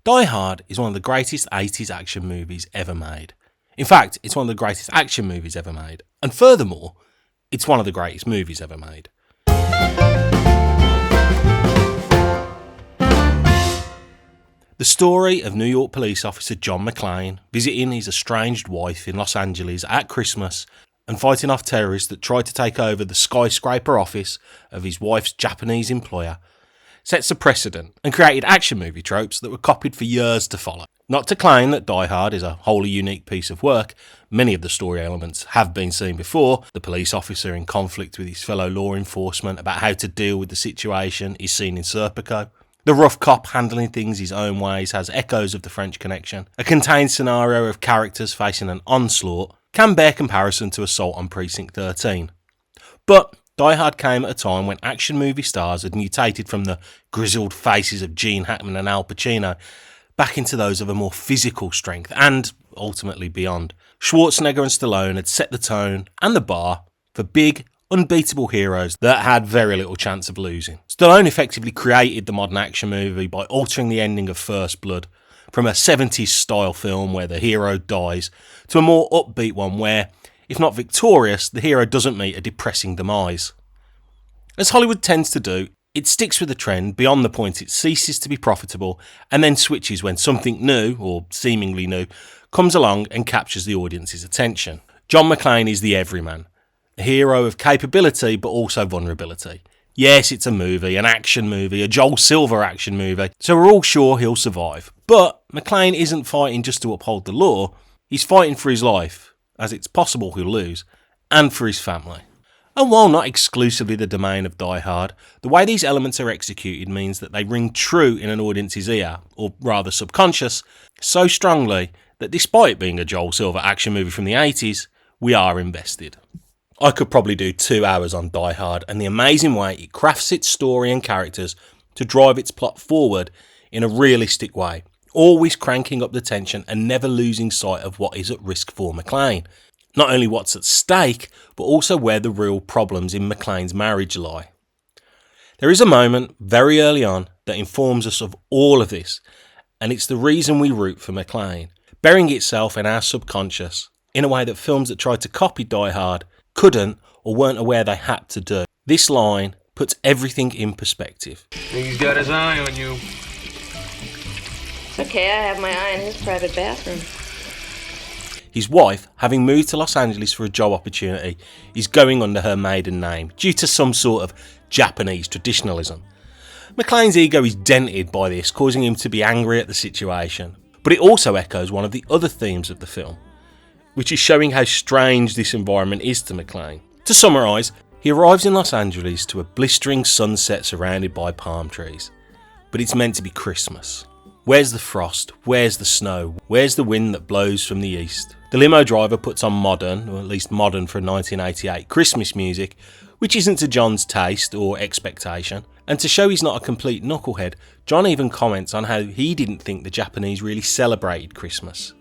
Die Hard is one of the greatest 80s action movies ever made. In fact, it's one of the greatest action movies ever made. And furthermore, it's one of the greatest movies ever made. The story of New York police officer John McClane visiting his estranged wife in Los Angeles at Christmas and fighting off terrorists that tried to take over the skyscraper office of his wife's Japanese employer sets a precedent and created action movie tropes that were copied for years to follow. Not to claim that Die Hard is a wholly unique piece of work, many of the story elements have been seen before. The police officer in conflict with his fellow law enforcement about how to deal with the situation is seen in Serpico. The rough cop handling things his own ways has echoes of the French Connection. A contained scenario of characters facing an onslaught can bear comparison to Assault on Precinct 13. But Die Hard came at a time when action movie stars had mutated from the grizzled faces of Gene Hackman and Al Pacino back into those of a more physical strength and, ultimately, beyond. Schwarzenegger and Stallone had set the tone and the bar for big, unbeatable heroes that had very little chance of losing. Stallone effectively created the modern action movie by altering the ending of First Blood from a 70s style film where the hero dies to a more upbeat one where, if not victorious, the hero doesn't meet a depressing demise. As Hollywood tends to do, it sticks with the trend beyond the point it ceases to be profitable and then switches when something new, or seemingly new, comes along and captures the audience's attention. John McClane is the everyman, a hero of capability but also vulnerability. Yes, it's a movie, an action movie, a Joel Silver action movie, so we're all sure he'll survive. But McClane isn't fighting just to uphold the law, he's fighting for his life, as it's possible he'll lose, and for his family. And while not exclusively the domain of Die Hard, the way these elements are executed means that they ring true in an audience's ear, or rather subconscious, so strongly that despite being a Joel Silver action movie from the 80s, we are invested. I could probably do 2 hours on Die Hard and the amazing way it crafts its story and characters to drive its plot forward in a realistic way, always cranking up the tension and never losing sight of what is at risk for McClane. Not only what's at stake, but also where the real problems in McClane's marriage lie. There is a moment very early on that informs us of all of this, and it's the reason we root for McClane, burying itself in our subconscious in a way that films that tried to copy Die Hard couldn't or weren't aware they had to do. This line puts everything in perspective. He's got his eye on you. It's okay, I have my eye on his private bathroom. His wife, having moved to Los Angeles for a job opportunity, is going under her maiden name due to some sort of Japanese traditionalism. McClane's ego is dented by this, causing him to be angry at the situation. But it also echoes one of the other themes of the film, which is showing how strange this environment is to McClane. To summarise, he arrives in Los Angeles to a blistering sunset surrounded by palm trees. But it's meant to be Christmas. Where's the frost? Where's the snow? Where's the wind that blows from the east? The limo driver puts on modern, or at least modern for 1988, Christmas music, which isn't to John's taste or expectation. And to show he's not a complete knucklehead, John even comments on how he didn't think the Japanese really celebrated Christmas.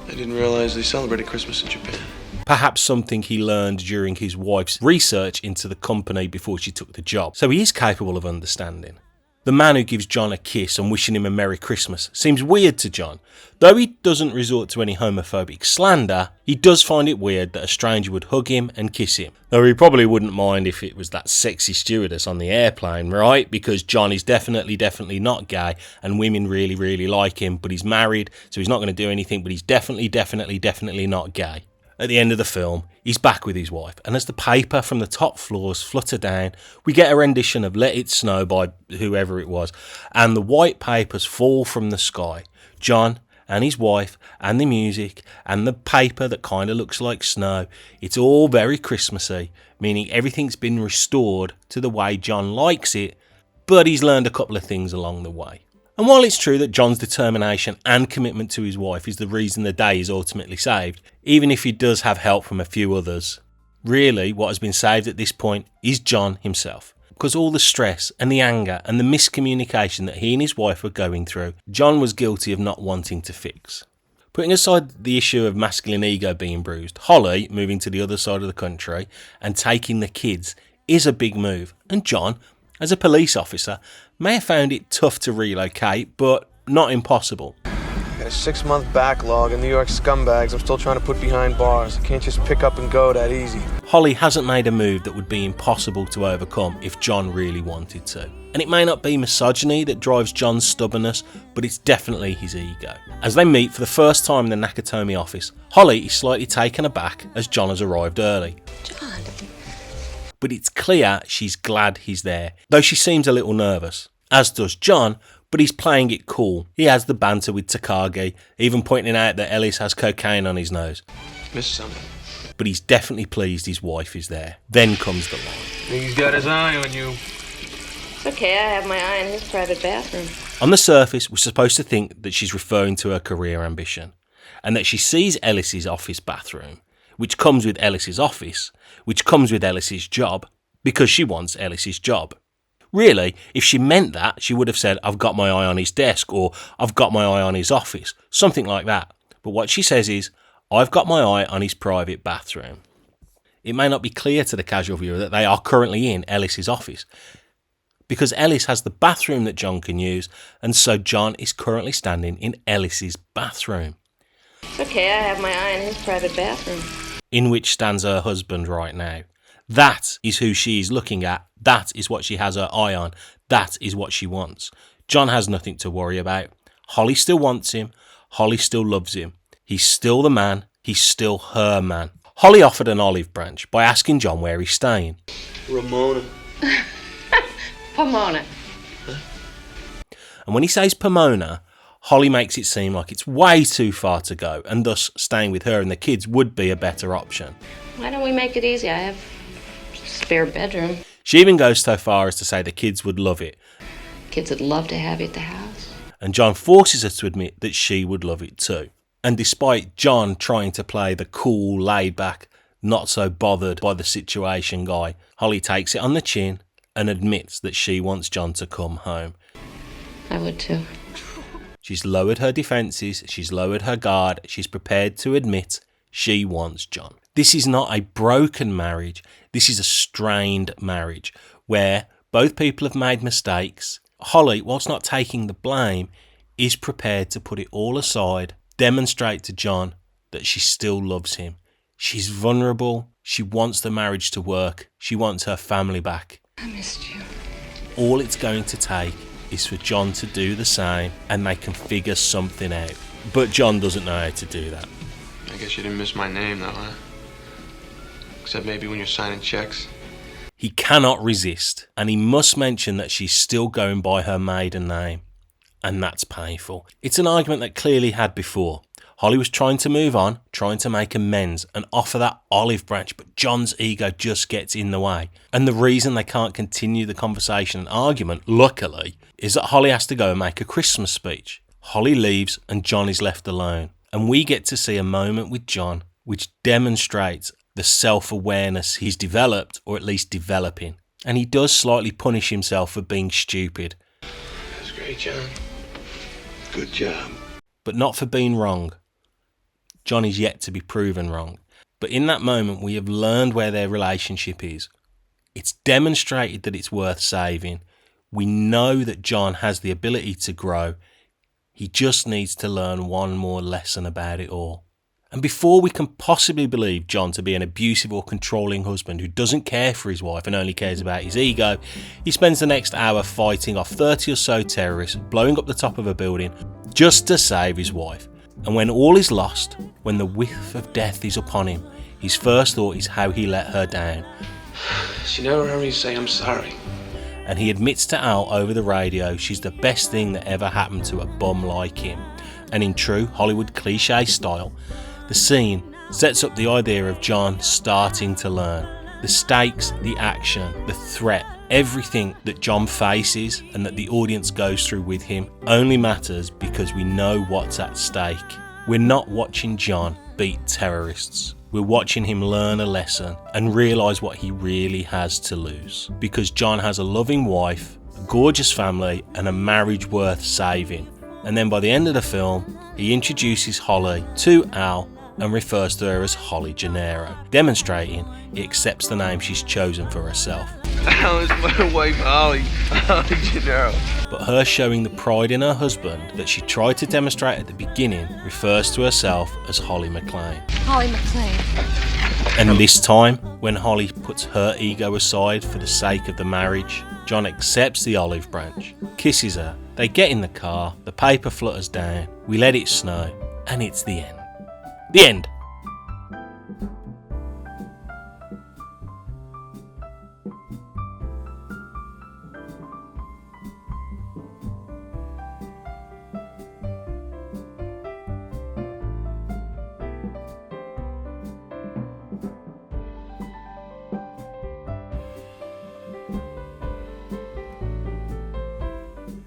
I didn't realize they celebrated Christmas in Japan. Perhaps something he learned during his wife's research into the company before she took the job. So he is capable of understanding. The man who gives John a kiss and wishing him a Merry Christmas seems weird to John. Though he doesn't resort to any homophobic slander, he does find it weird that a stranger would hug him and kiss him. Though he probably wouldn't mind if it was that sexy stewardess on the airplane, right? Because John is definitely not gay and women really like him, but he's married, so he's not going to do anything, but he's definitely not gay. At the end of the film, he's back with his wife, and as the paper from the top floors flutter down, we get a rendition of Let It Snow by whoever it was, and the white papers fall from the sky. John and his wife, and the music, and the paper that kind of looks like snow. It's all very Christmassy, meaning everything's been restored to the way John likes it, but he's learned a couple of things along the way. And while it's true that John's determination and commitment to his wife is the reason the day is ultimately saved, even if he does have help from a few others, really what has been saved at this point is John himself. Because all the stress and the anger and the miscommunication that he and his wife were going through, John was guilty of not wanting to fix. Putting aside the issue of masculine ego being bruised, Holly moving to the other side of the country and taking the kids is a big move, and John, as a police officer, may have found it tough to relocate, but not impossible. I got a 6-month backlog of New York scumbags I'm still trying to put behind bars. I can't just pick up and go that easy. Holly hasn't made a move that would be impossible to overcome if John really wanted to. And it may not be misogyny that drives John's stubbornness, but it's definitely his ego. As they meet for the first time in the Nakatomi office, Holly is slightly taken aback as John has arrived early. John. But it's clear she's glad he's there, though she seems a little nervous. As does John, but he's playing it cool. He has the banter with Takagi, even pointing out that Ellis has cocaine on his nose. Missed something. But he's definitely pleased his wife is there. Then comes the line. He's got his eye on you. It's okay, I have my eye on his private bathroom. On the surface, we're supposed to think that she's referring to her career ambition, and that she sees Ellis's office bathroom, which comes with Ellis's office, which comes with Ellis's job, because she wants Ellis's job. Really, if she meant that, she would have said, I've got my eye on his desk, or I've got my eye on his office, something like that. But what she says is, I've got my eye on his private bathroom. It may not be clear to the casual viewer that they are currently in Ellis's office, because Ellis has the bathroom that John can use, and so John is currently standing in Ellis's bathroom. It's okay, I have my eye on his private bathroom. In which stands her husband right now. That is who she is looking at. That is what she has her eye on. That is what she wants. John has nothing to worry about. Holly still wants him. Holly still loves him. He's still the man. He's still her man. Holly offered an olive branch by asking John where he's staying. Ramona. Pomona. And when he says Pomona, Holly makes it seem like it's way too far to go, and thus staying with her and the kids would be a better option. Why don't we make it easy? I have a spare bedroom. She even goes so far as to say the kids would love it. Kids would love to have you at the house. And John forces her to admit that she would love it too. And despite John trying to play the cool, laid-back, not so bothered by the situation guy, Holly takes it on the chin and admits that she wants John to come home. I would too. She's lowered her defences, she's lowered her guard, she's prepared to admit she wants John. This is not a broken marriage, this is a strained marriage, where both people have made mistakes. Holly, whilst not taking the blame, is prepared to put it all aside, demonstrate to John that she still loves him. She's vulnerable, she wants the marriage to work, she wants her family back. I missed you. All it's going to take is for John to do the same and they can figure something out. But John doesn't know how to do that. I guess you didn't miss my name, though, huh? Except maybe when you're signing checks. He cannot resist, and he must mention that she's still going by her maiden name. And that's painful. It's an argument that clearly had before. Holly was trying to move on, trying to make amends and offer that olive branch, but John's ego just gets in the way. And the reason they can't continue the conversation and argument, luckily, is that Holly has to go and make a Christmas speech. Holly leaves and John is left alone. And we get to see a moment with John which demonstrates the self-awareness he's developed, or at least developing. And he does slightly punish himself for being stupid. That's great, John. Good job. But not for being wrong. John is yet to be proven wrong. But in that moment, we have learned where their relationship is. It's demonstrated that it's worth saving. We know that John has the ability to grow. He just needs to learn one more lesson about it all. And before we can possibly believe John to be an abusive or controlling husband who doesn't care for his wife and only cares about his ego, he spends the next hour fighting off 30 or so terrorists, blowing up the top of a building, just to save his wife. And when all is lost, when the whiff of death is upon him, his first thought is how he let her down. She never heard me say I'm sorry. And he admits to Al over the radio she's the best thing that ever happened to a bum like him. And in true Hollywood cliche style, the scene sets up the idea of John starting to learn. The stakes, the action, the threat, everything that John faces and that the audience goes through with him only matters because we know what's at stake. We're not watching John beat terrorists. We're watching him learn a lesson and realise what he really has to lose. Because John has a loving wife, a gorgeous family and a marriage worth saving. And then by the end of the film, he introduces Holly to Al and refers to her as Holly Gennaro, demonstrating he accepts the name she's chosen for herself. Alan's my wife, Holly. Holly Gennaro. But her showing the pride in her husband that she tried to demonstrate at the beginning refers to herself as Holly McClane. Holly McClane. And this time, when Holly puts her ego aside for the sake of the marriage, John accepts the olive branch, kisses her, they get in the car, the paper flutters down, we let it snow, and it's the end. The end!